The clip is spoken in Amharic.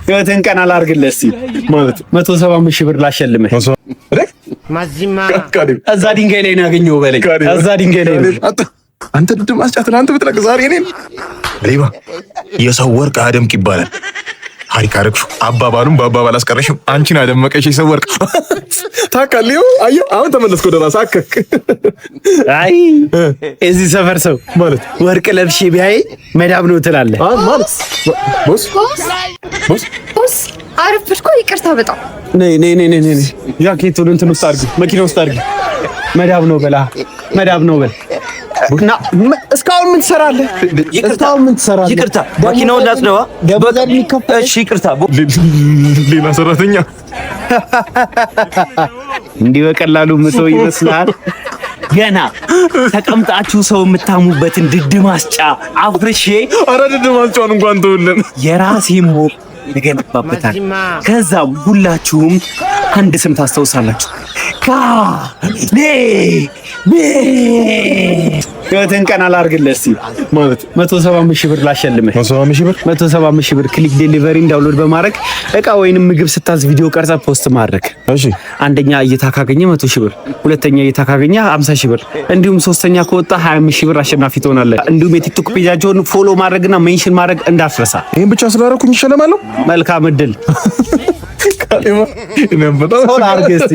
ህይወትን ቀና ላርግልህ እስቲ ማለት 175 ሺህ ብር ላሸልምህ። ማዚማ እዛ ድንጋይ ላይ ነው ያገኘው በለኝ። እዛ ድንጋይ ላይ ነው። አንተ ድድ ማስጫት አንተ ብትለቅ ዛሬ እኔን ሌባ የሰው ወርቅ አደምቅ ይባላል። ሀሪክ አረግሹ አባባሉም በአባባል አስቀረሽም። አንቺን አደመቀሽ የሰው ወርቅ ታካሊው። አየሁ አሁን ተመለስኩ ወደ ራስ አከክ። አይ እዚህ ሰፈር ሰው ማለት ወርቅ ለብሼ ቢያይ መዳብ ነው ትላለህ ማለት ቦስ አረፍኩ። ይቅርታ በጣም ነይ ያ ኬቱን እንትን ውስጥ አድርጊ፣ መኪና ውስጥ አድርጊ። መዳብ ነው በላ መዳብ ነው በል እና እስካሁን ምን ትሰራለህ? እስካሁን ምን ትሰራለህ? ይቅርታ መኪናውን ላጽደዋ። እሺ ይቅርታ። ሌላ ሰራተኛ እንዲህ በቀላሉ ምሰው ይመስላል። ገና ተቀምጣችሁ ሰው የምታሙበትን ድድ ማስጫ አፍርሼ፣ ኧረ ድድ ማስጫውን እንኳን ተውልን፣ የራሴ ሞቅ ንገነባበታል። ከዛም ሁላችሁም አንድ ስም ታስታውሳላችሁ። ህይወትን ቀና ላርግልህ እስቲ ማለት 175 ሺህ ብር ላሸልምህ። 175 ሺህ ብር ክሊክ ዴሊቨሪን ዳውንሎድ በማድረግ እቃ ወይንም ምግብ ስታዝ ቪዲዮ ቀርጻ ፖስት ማድረግ። እሺ አንደኛ እይታ ካገኘ 100 ሺህ ብር፣ ሁለተኛ እይታ ካገኘ 50 ሺህ ብር፣ እንዲሁም ሶስተኛ ከወጣ 25 ሺህ ብር አሸናፊ ትሆናለህ። እንዲሁም የቲክቶክ ፔጃቸውን ፎሎ ማድረግና ሜንሽን ማድረግ እንዳትረሳ። ይሄን ብቻ ስላደረኩኝ ይሸለማለሁ። መልካም እድል። እኔም በጣም ሶላ አርገስቲ